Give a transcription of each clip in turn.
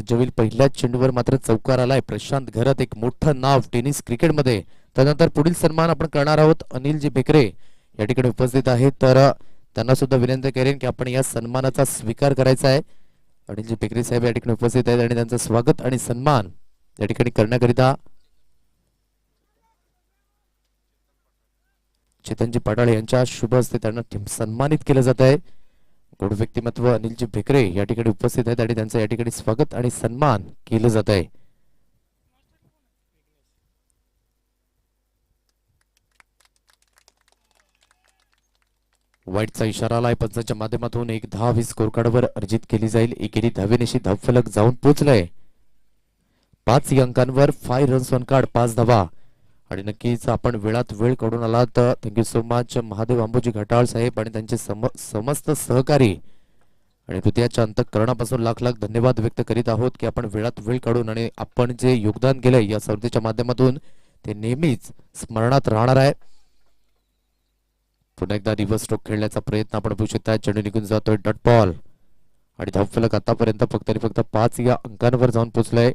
सज्ज होईल. पहिल्याच चेंडूवर मात्र चौकार आलाय. प्रशांत घरत एक मोठं नाव टेनिस क्रिकेटमध्ये. त्यानंतर पुढील सन्मान आपण करणार आहोत. अनिलजी बेकरे या ठिकाणी उपस्थित आहेत, तर त्यांना सुद्धा विनंती करेन की आपण या सन्मानाचा स्वीकार करायचा आहे. अनिलजी बेकरे साहेब या ठिकाणी उपस्थित आहेत आणि त्यांचं स्वागत आणि सन्मान या ठिकाणी करण्याकरिता चेतनजी पाटाळ यांच्या शुभ हस्ते त्यांना सन्मानित केलं जात आहे. गोड व्यक्तिमत्व अनिलजी बेकरे या ठिकाणी उपस्थित आहेत आणि त्यांचं या ठिकाणी स्वागत आणि सन्मान केलं जात आहे. वाईटचा इशारा आलाय. पंचांच्या माध्यमातून एक धाव ही स्कोर कार्डवर अर्जित केली जाईल. एकेरी धावेनिशी धावफलक जाऊन पोहोचलाय. 5 अंकांवर 5 रन्स ऑन कार्ड, 5 धावा. आणि नक्कीच आपण वेळात वेळ काढून आलात. थँक्यू सो मच महादेव आंबोजी घाटाळ साहेब आणि त्यांचे समस्त सहकारी आणि हृदयाच्या अंतःकरणापासून लाख लाख धन्यवाद व्यक्त करीत आहोत की आपण वेळात वेळ काढून आणि आपण जे योगदान केलंय या स्पर्धेच्या माध्यमातून ते नेहमीच स्मरणात राहणार आहे. पुन्हा एकदा रिव्हर्स स्ट्रोक खेळण्याचा प्रयत्न आपण बघू शकता. चेंडू निघून जातोय डॉट बॉल आणि धावफलक आतापर्यंत फक्त आणि फक्त 5 या अंकांवर जाऊन पोहोचलाय.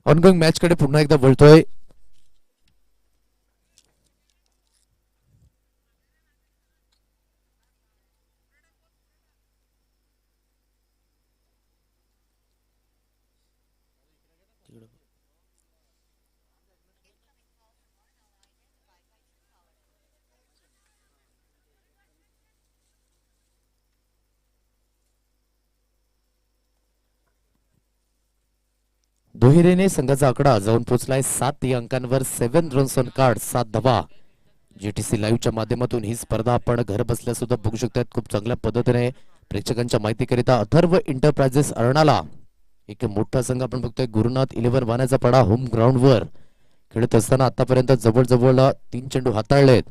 ऑनगोइंग मॅच कडे पुन्हा एकदा वळतोय. दुहेरीने संघाचा आकडा जाऊन पोहोचलाय 7 या अंकांवर. 7 रन्स ऑन कार्ड, 7 धावा. जीटीसी लाईव्हच्या माध्यमातून ही स्पर्धा आपण घर बसल्या सुद्धा बघू शकतात. खूप चांगल्या पद्धतीने प्रेक्षकांच्या माहितीकरिता अथर्व एंटरप्राइजेस अरणाला एक मोठा संघ आपण बघतोय. गुरुनाथ 11 वाण्याचा पडा होम ग्राउंडवर खेळत असताना आतापर्यंत जवळ 3 चेंडू हाताळलेत.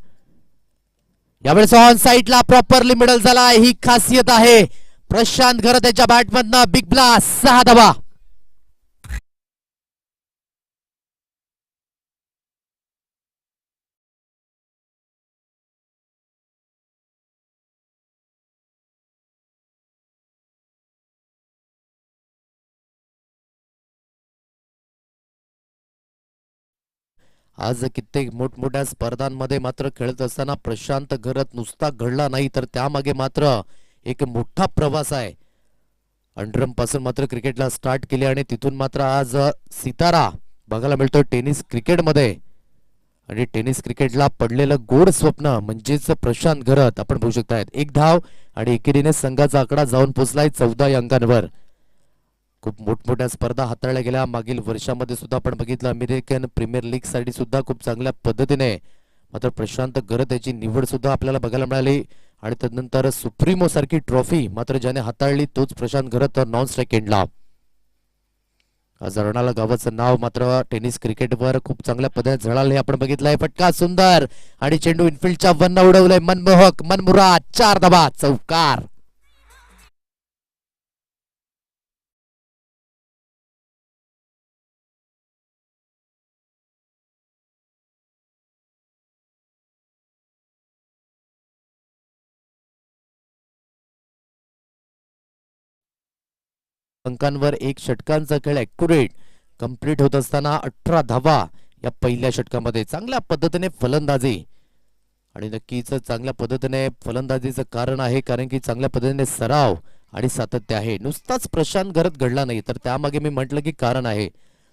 यावेळेस ऑन साइडला प्रॉपरली मिडल झाला. ही खासियत आहे प्रशांत घरत त्याच्या बॅटमधनं. बिग ब्लास्ट, 6 धावा. आज कित्येक मोठमोठ्या स्पर्धांमध्ये मात्र खेळत असताना प्रशांत घरत नुसता घडला नाही, तर त्यामागे मात्र एक मोठा प्रवास आहे. अंडरम पासून मात्र क्रिकेटला स्टार्ट केले आणि तिथून मात्र आज सितारा बघायला मिळतो टेनिस क्रिकेटमध्ये. आणि टेनिस क्रिकेटला पडलेलं गोड स्वप्न म्हणजेच प्रशांत घरत आपण बघू शकतायत. 1 धाव आणि एकेरीने संघाचा आकडा जाऊन पोहोचलाय 14 अंकांवर. खूप मोठमोठ्या स्पर्धा हाताळल्या गेल्या. मागील वर्षामध्ये सुद्धा आपण बघितलं अमेरिकन प्रीमियर लीग साठी सुद्धा खूप चांगल्या पद्धतीने मात्र प्रशांत घरत याची निवड सुद्धा आपल्याला बघायला मिळाली. आणि त्यानंतर सुप्रीमो सारखी ट्रॉफी मात्र ज्याने हाताळली तोच प्रशांत घरत नॉन स्ट्राइक एंडला. आज अरणाला गावाचं नाव मात्र टेनिस क्रिकेटवर खूप चांगल्या पद्धतीने झळाले आपण बघितलंय. फटका सुंदर आणि चेंडू इनफिल्डच्या वरनं उडवलंय. मनमोहक, मनमुराद, 4 धावा, चौकार. अंकांवर 1 षटकांचा खेळ ॲक्युरेट कंप्लीट होत असताना 18 धावा या पहिल्या षटकामध्ये. चांगल्या पद्धतीने फलंदाजी आणि नक्कीच चांगल्या पद्धतीने फलंदाजीचं कारण आहे कारण की चांगल्या पद्धतीने सराव आणि सातत्य आहे. नुसताच प्रशांत घरत घडला नाही, तर त्यामागे मी म्हटलं की कारण आहे.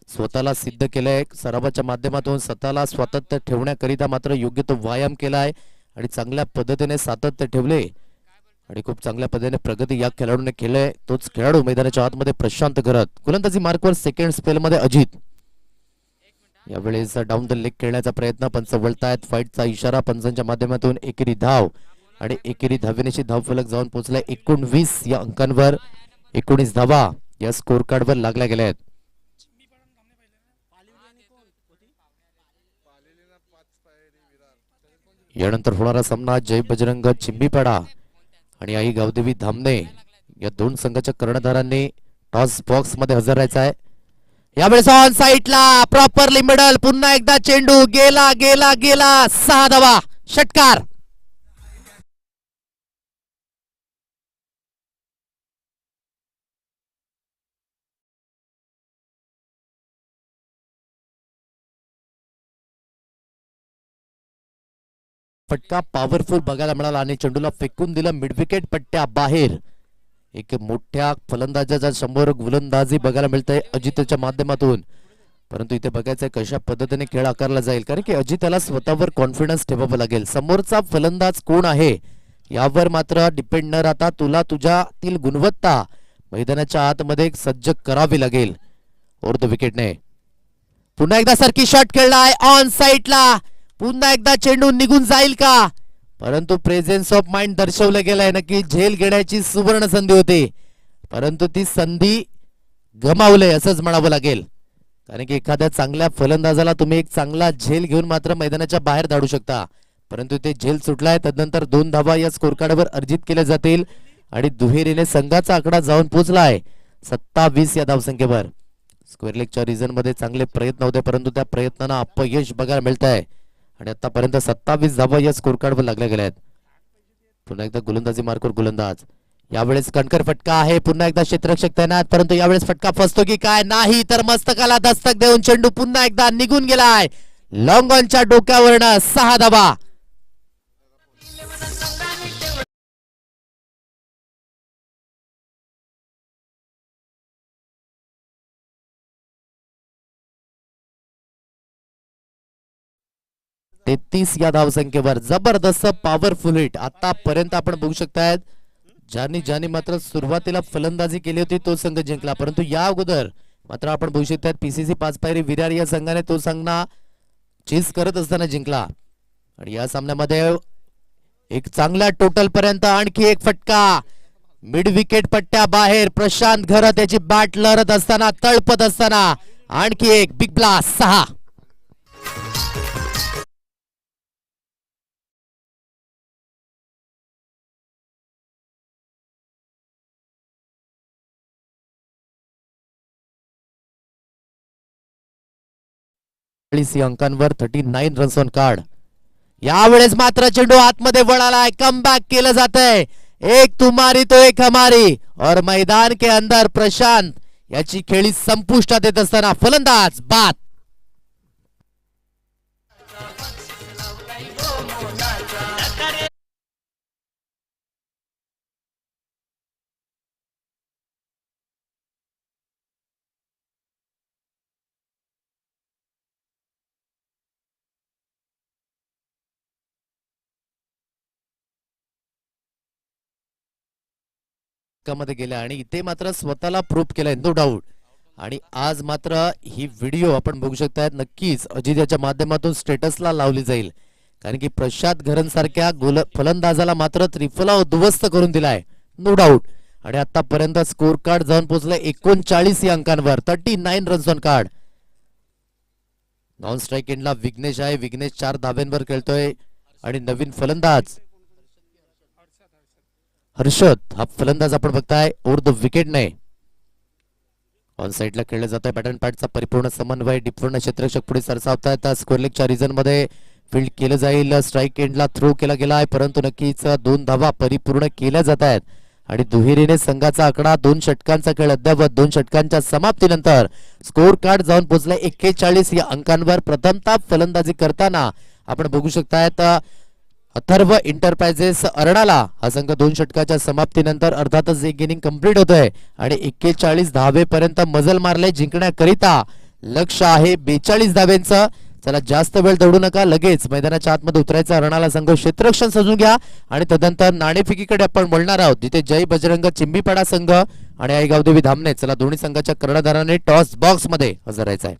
स्वतःला सिद्ध केलंय सरावाच्या माध्यमातून. स्वतःला स्वातंत्र्य ठेवण्याकरिता मात्र योग्य तो व्यायाम केलाय आणि चांगल्या पद्धतीने सातत्य ठेवले आणि खूप चांगल्या पद्धतीने प्रगती या खेळाडूने केले. तोच खेळाडू मैदानाच्या आतमध्ये प्रशांत घरत. गोलंदाजी मार्कवर सेकंड स्पेलमध्ये अजित. यावेळेस डाऊन द लेग खेळण्याचा प्रयत्न. पंच वळतायत. फाईटचा इशारा पंचांच्या माध्यमातून. एकेरी धाव आणि एकेरी धावेनेशी धावफलक जाऊन पोहोचलाय 19 या अंकांवर. 19 धावा या स्कोर कार्डवर लागल्या गेल्या आहेत. यानंतर होणारा सामना जय बजरंग चिंबीपाडा आणि आई गावदेवी धामणे या 2 संघाच्या कर्णधारांनी टॉस बॉक्स मध्ये हजर राहायचं आहे. यावेळेस ऑन साईडला प्रॉपरली मिडल, पुन्हा एकदा चेंडू गेला गेला गेला, 6 धावा, षटकार. फटका पॉवरफुल बघायला मिळाला आणि चेंडूला फेकून दिलं मिडविकेट पट्ट्या बाहेर. एक मोठ्या फलंदाजाचा समोर गोलंदाजी बघायला मिळते अजितच्या माध्यमातून. परंतु इथे बघायचंय कशा पद्धतीने खेळ आकारला जाईल, कारण की अजिताला स्वतःवर कॉन्फिडन्स ठेवावा लागेल. समोरचा फलंदाज कोण आहे यावर मात्र डिपेंड न राहता तुला तुझ्यातील गुणवत्ता मैदानाच्या आतमध्ये सज्ज करावी लागेल. ओर द विकेटने पुन्हा एकदा सरकी शॉट खेळलाय ऑन साईडला, पुन्हा एकदा चेंडू निघून जाईल का, परंतु प्रेझेन्स ऑफ माइंड दर्शवलं गेलंय. नक्की झेल घेण्याची सुवर्ण संधी होती, परंतु ती संधी गमावलंय असंच म्हणावं लागेल. कारण की एखाद्या चांगल्या फलंदाजाला तुम्ही एक चांगला झेल घेऊन मात्र मैदानाच्या बाहेर धाडू शकता, परंतु ते झेल सुटलाय. तदनंतर 2 धावा या स्कोर कार्डवर अर्जित केल्या जातील आणि दुहेरीने संघाचा आकडा जाऊन पोहोचलाय 27 या धावसंख्येवर. स्क्वेअर लेगच्या रिझन मध्ये चांगले प्रयत्न होते, परंतु त्या प्रयत्नांना अपयश बघायला मिळत आहे आणि आतापर्यंत 27 धावा या स्कोर कार्डवर लागल्या गेल्या आहेत. पुन्हा एकदा गोलंदाजी मार्कवर गोलंदाज, यावेळेस कणकर फटका आहे, पुन्हा एकदा क्षेत्ररक्षक तैनात, परंतु यावेळेस फटका फसतो की काय, नाही तर मस्तकाला दस्तक देऊन चेंडू पुन्हा एकदा निघून गेलाय लॉंग ऑनच्या डोक्यावरनं. 6 धावा. 33 या धावसंख्येवर जबरदस्त पॉवरफुल हिट. आतापर्यंत आपण बघू शकताय ज्यांनी ज्यांनी मात्र सुरुवातीला फलंदाजी केली होती तो संघ जिंकला, परंतु या अगोदर मात्र आपण बघू शकतात पीसीसी 5 पायरी विरार या संघाने तो संघना चीज करत असताना जिंकला. आणि या सामन्यामध्ये एक चांगल्या टोटल पर्यंत आणखी एक फटका मिड विकेट पट्ट्या बाहेर. प्रशांत घरत याची बॅट लहरत असताना तळपत असताना आणखी एक बिग ब्लास्ट. 6. अंकांवर 39 रन्स ऑन कार्ड. यावेळेस मात्र चेंडू आतमध्ये वळालाय, कमबॅक केलं जातंय. एक तुम्हारी तो एक हमारी और मैदान के अंदर प्रशांत याची खेळी संपुष्टात येत असताना फलंदाज बाद. मध्ये गेल्या आणि इथे मात्र स्वतःला प्रूव्ह केलंय नो डाऊट. आणि आज मात्र ही व्हिडिओ आपण बघू शकताय नक्कीच अजित याच्या माध्यमातून स्टेटसला लावली जाईल, कारण की प्रशांत घरंसारख्या फलंदाजाला मात्र त्रिफला उद्ध्वस्त करून दिलाय नो डाऊट. आणि आतापर्यंत स्कोर कार्ड जाऊन पोहोचलंय 39 या अंकांवर, 39 runs on card. Non strike एंडला विघ्नेश आहे, विघ्नेश 4 धाब्यांवर खेळतोय आणि नवीन फलंदाज हर्षद हा फलंदाज आपण बघताय ओव्हर द विकेट नाही. ऑन साईडला खेळलं जात आहे. पॅटर्न पॅटचा परिपूर्ण समन्वय, डिफरंट क्षेत्ररक्षक पुढे सरसावतायत. स्क्वेअर लेगच्या रिझन मध्ये फील्ड केलं जाईल, स्ट्राईक एंडला थ्रो केला गेलाय, परंतु नक्कीच 2 धावा परिपूर्ण केल्या जात आहेत आणि दुहेरीने संघाचा आकडा 2 षटकांचा खेळ अद्यावत 2 षटकांच्या समाप्तीनंतर स्कोर कार्ड जाऊन पोहोचलाय 41 या अंकांवर. प्रथमतः फलंदाजी करताना आपण बघू शकतायत अथर्व एंटरप्राइजेस अरणाला हा संघ 2 षटकाच्या समाप्तीनंतर अर्थातच एक इनिंग कंप्लीट होतोय आणि 41 धावेपर्यंत मजल मारले जिंकण्याकरिता. लक्ष आहे 42 धावेंचं. चला जास्त वेळ दौडू नका, लगेच मैदानाच्या आतमध्ये उतरायचं. अरणाला संघ क्षेत्ररक्षण सजून घ्या आणि तदनंतर नाणेफेकीकडे आपण वळणार आहोत, जिथे जय बजरंग चिंबीपाडा संघ आणि आई गावदेवी धामणे. चला दोन्ही संघाच्या कर्णधाराने टॉस बॉक्स मध्ये हजर राहायचं आहे.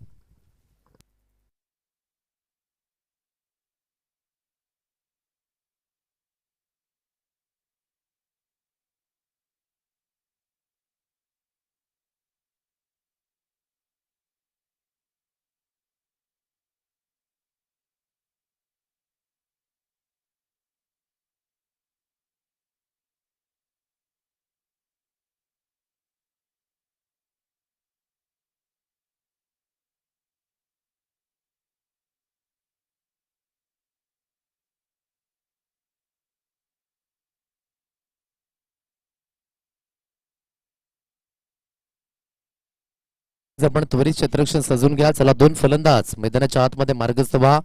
आपण त्वरित क्षेत्ररक्षण सजून घ्या. चला, दोन फलंदाज मैदानाच्या आतमध्ये मार्गस्थ व्हा.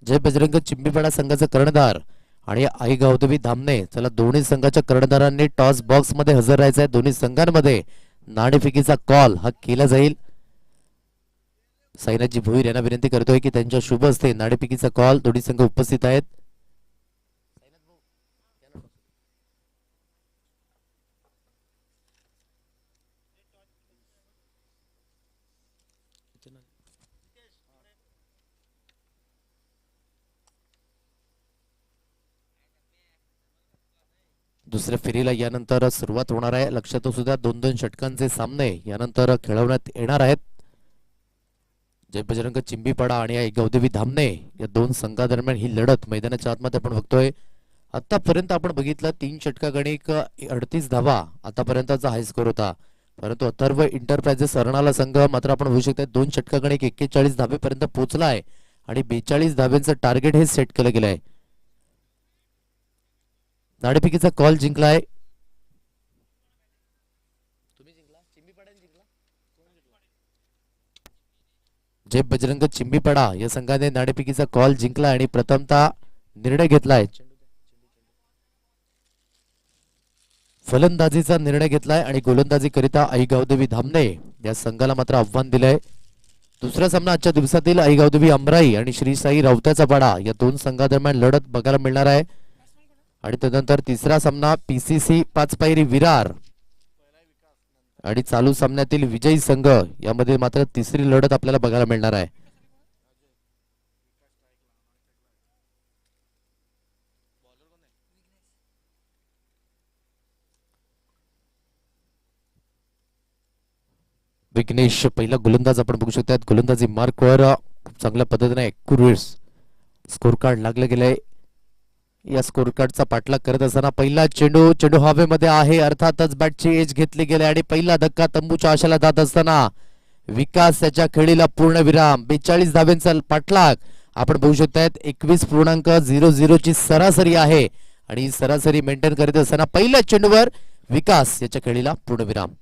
जय बजरंग चिंबीपाडा संघाचा कर्णधार आणि आई गावदेवी धामणे. चला, दोन्ही संघाच्या कर्णधारांनी टॉस बॉक्स मध्ये हजर राहायचं आहे. दोन्ही संघांमध्ये नाणेफेकीचा कॉल हा केला जाईल. साईनाथजी भोईर यांना विनंती करतोय की त्यांच्या शुभ हस्ते नाणेफेकीचा कॉल. दोन्ही संघ उपस्थित आहेत. दुसऱ्या फेरीला यानंतर सुरुवात होणार आहे. लक्षात असू द्या, 2-2 षटकांचे सामने यानंतर खेळवण्यात येणार आहेत. जय बजरंग चिंबीपाडा आणि आई गौदेवी धामणे या दोन संघादरम्यान ही लढत मैदानाच्या आतमध्ये आपण बघतोय. आतापर्यंत आपण बघितलं 3 षटकागणिक 38 धावा आतापर्यंतचा हाय स्कोर होता. परंतु अथर्व इंटरप्राइजेस अर्नाळा संघ मात्र आपण बघू शकता 2 षटकागणिक 41 धावेपर्यंत पोहोचलाय आणि 42 धाव्यांचं टार्गेट हे सेट केलं गेलंय. नाणेफेकीचा कॉल जिंकलाय. जय बजरंग चिंबीपाडा या संघाने नाणेफेकीचा कॉल जिंकला आणि प्रथमतः निर्णय घेतलाय. फलंदाजीचा निर्णय घेतलाय आणि गोलंदाजी करिता आई गावदेवी धामणे या संघाला मात्र आव्हान दिलंय. दुसरा सामना आजच्या दिवसातील आई गावदेवी अमराई आणि श्री साई रावताचा पाडा या दोन संघादरम्यान लढत बघायला मिळणार आहे. आणि त्यानंतर तिसरा सामना पीसीसी पाचपायरी विरार आणि चालू सामन्यातील विजयी संघ यामध्ये मात्र तिसरी लढत आपल्याला बघायला मिळणार आहे. विघ्नेश पहिला गोलंदाज आपण बघू शकतात. गोलंदाजी मार्कवर खूप चांगल्या पद्धतीने ॲक्युरेट स्कोर कार्ड लागले गेले. या स्कोर कार्डचा पाठलाग करत असताना पहिला चेंडू हवेमध्ये आहे. अर्थातच बॅटची एज घेतली गेली आणि पहिला धक्का तंबूच्या आशाला जात असताना विकास याच्या खेळीला पूर्णविराम. 42 धाव्यांचा पाठलाग आपण बघू शकतात. 21.00 ची सरासरी आहे आणि सरासरी मेंटेन करत असताना पहिल्या चेंडूवर विकास याच्या खेळीला पूर्णविराम.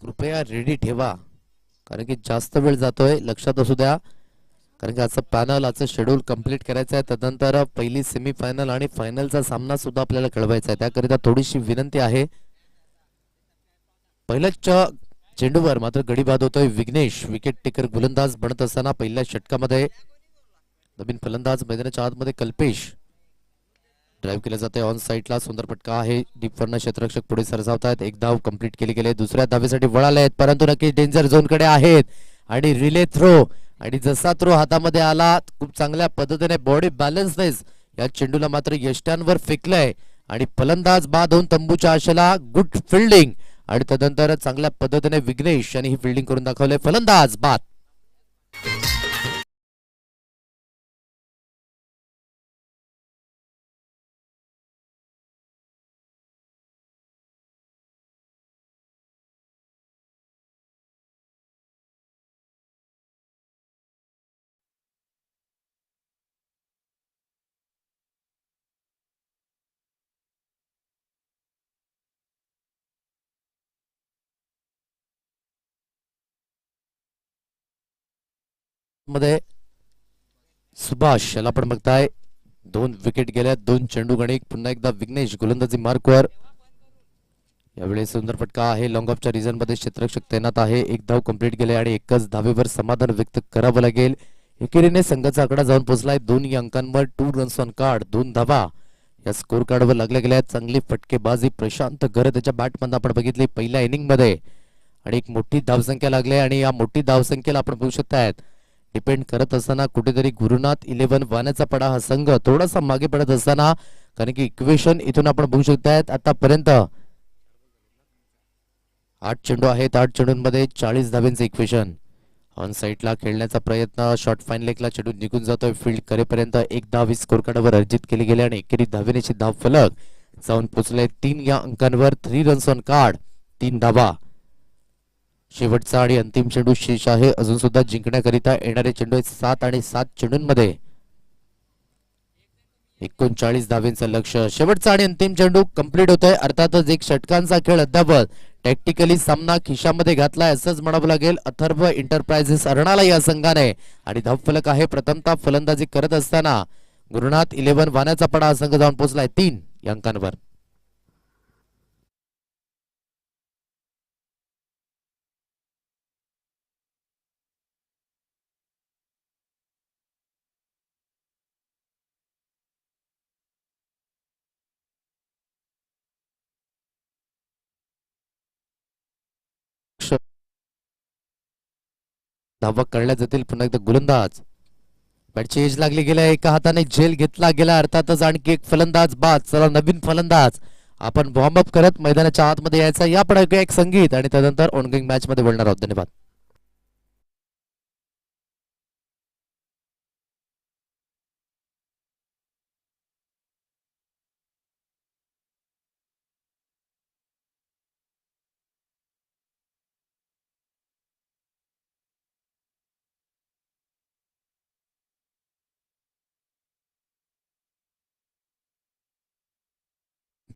कृपया रेडी ठेवा कारण की जास्त वेळ जातोय. लक्षात असू द्या कारण की आजचं पॅनल आजचं शेड्यूल कंप्लीट करायचं आहे. त्यानंतर पहिली सेमीफायनल आणि फायनलचा सामना सुद्धा आपल्याला खेळवायचा आहे. त्याकरिता थोडीशी विनंती आहे. पहिल्याच चेंडूवर मात्र गडी बाद होतोय विघ्नेश. विकेट टेकर गोलंदाज बनत असताना पहिल्या षटकामध्ये नवीन फलंदाज मैदानाच्या आतमध्ये कल्पेश ड्राइव्ह केलं जाते ऑन साईडला. सुंदर फटका आहे. डीपवरनं क्षेत्ररक्षक पुढे सरसावतात. एक धाव कंप्लीट केली गेली. दुसऱ्या धावेसाठी वळाले आहेत परंतु नक्की डेंजर झोन कडे आहेत आणि रिले थ्रो आणि जसा थ्रो हातामध्ये आला खूप चांगल्या पद्धतीने बॉडी बॅलन्सनेस या चेंडूला मात्र यष्ट्यांवर फेकलंय आणि फलंदाज बाद होऊन तंबूच्या आशेला गुड फिल्डिंग आणि त्यानंतर चांगल्या पद्धतीने विघ्नेश यांनी ही फिल्डिंग करून दाखवले. फलंदाज बाद. मध्ये सुभाष याला पण बघताय. 2 विकेट गेल्या. 2 चेंडू गणिक. पुन्हा एकदा विघ्नेश गोलंदाजी मार्कवर. यावेळी सुंदर फटका आहे. लॉंग ऑफच्या रिझन मध्ये क्षेत्ररक्षक तैनात आहे. एक धाव कंप्लीट गेले आणि एकच धावेवर समाधान व्यक्त करावं लागेल. एकेरीने संघाचा आकडा जाऊन पोहोचलाय 2 अंकांवर. 2 रन्स ऑन कार्ड, 2 धावा या स्कोर कार्डवर लागल्या गेल्या. चांगली फटकेबाजी प्रशांत घर त्याच्या बॅटमधून आपण बघितली पहिल्या इनिंग मध्ये आणि एक मोठी धावसंख्या लागली आणि या मोठी धावसंख्येला आपण बघू शकतायत डिपेंड करत असताना कुठेतरी गुरुनाथ 11 वाण्याचा पडा हा संघ थोडासा मागे पडत असताना, कारण की इक्वेशन इथून आपण बघू शकतायत आतापर्यंत 8 चेंडू आहेत. 8 चेंडूंमध्ये 40 धाब्यांचे इक्वेशन. ऑन साईडला खेळण्याचा प्रयत्न, शॉर्ट फाईन लेगला चेंडू निघून जातोय. फील्ड करेपर्यंत एक धाव स्कोर कार्डवर अर्जित केली गेली आणि एकेरी धावेनेची धाव फलक जाऊन पोहोचले 3 या अंकांवर. 3 रन्स ऑन कार्ड, 3 धावा. शेवटचा आणि अंतिम चेंडू शेष आहे अजून सुद्धा जिंकण्याकरिता. येणारे चेंडू आहेत 7 आणि 7 चेंडूंमध्ये 39 धावेंचं लक्ष. शेवटचा आणि अंतिम चेंडू कंप्लीट होतोय. अर्थातच एक षटकांचा खेळ अद्यापच टॅक्टिकली सामना खिशामध्ये घातलाय असंच म्हणावं लागेल अथर्व एंटरप्राइजेस अर्णाला या संघाने. आणि धावफलक आहे प्रथमतः फलंदाजी करत असताना गुरुनाथ 11 वाण्याचा पडा हा संघ जाऊन पोहोचलाय 3 या अंकांवर. धावा करण्यात जातील. पुन्हा एकदा गोलंदाज बॅटची एज लागली गेल्या. एका हाताने झेल घेतला गेला. अर्थातच आणखी एक फलंदाज बाद. चला नवीन फलंदाज आपण वॉर्मअप करत मैदानाच्या आतमध्ये यायचा. या पण एक संगीत आणि त्यानंतर ऑनगोइंग मॅच मध्ये बोलणार आहोत. धन्यवाद.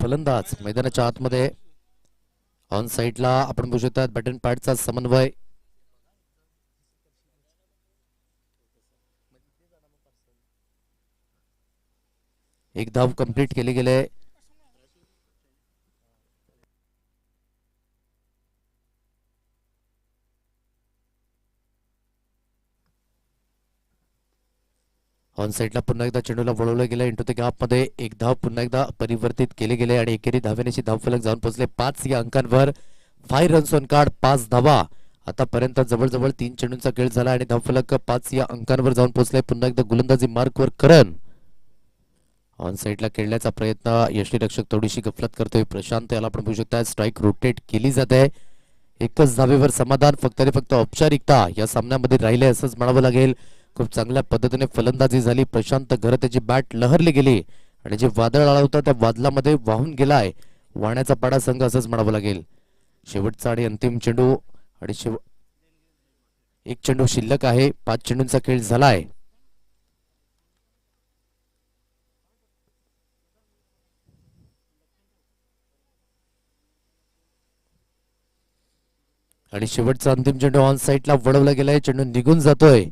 फलंदाज मैदानाच्या आतमध्ये ऑन साईडला आपण बघू शकता बॅटन पॅडचा समन्वय. एक धाव कंप्लीट केली गेले. ऑन साईडला पुन्हा एकदा चेंडूला वळवलं गेलं इंटू द गॅप मध्ये. एक धाव पुन्हा एकदा परिवर्तित केले गेले आणि एकेरी धावेनेची धावफलक जाऊन पोहोचले 5 या अंकांवर. 5 रन्स ऑन कार्ड, 5 धावा. आतापर्यंत जवळजवळ 3 चेंडूंचा खेळ झाला आणि धावफलक 5 या अंकांवर जाऊन पोहोचले. पुन्हा एकदा गोलंदाजी मार्कवर करण. ऑन साईडला खेळण्याचा प्रयत्न. यष्टीरक्षक थोडीशी गफलत करतोय प्रशांत. याला आपण बघू शकता स्ट्राईक रोटेट केली जाते. एकच धावेवर समाधान फक्त आणि फक्त औपचारिकता या सामन्यामध्ये राहिले असंच म्हणावं लागेल. खूप चांगल्या पद्धतीने फलंदाजी झाली. प्रशांत घर त्याची बॅट लहरली गेली आणि जे वादळ आला होता त्या वादळामध्ये वाहून गेलाय वाण्याचा पाडा संघ असंच म्हणावं लागेल. शेवटचा आणि अंतिम चेंडू आणि एक चेंडू शिल्लक आहे. 5 चेंडूंचा खेळ झालाय. आणि शेवटचा अंतिम चेंडू ऑन साईडला वळवला गेलाय. चेंडू निघून जातोय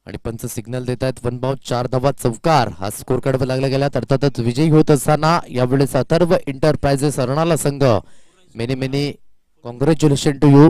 आणि पंच सिग्नल देत आहेत 1 बाउंड. 4 धावा चौकार हा स्कोर कार्डवर लागला गेला. अर्थातच विजयी होत असताना यावेळेस Atharva enterprises Arnala Sangh many many congratulation to you.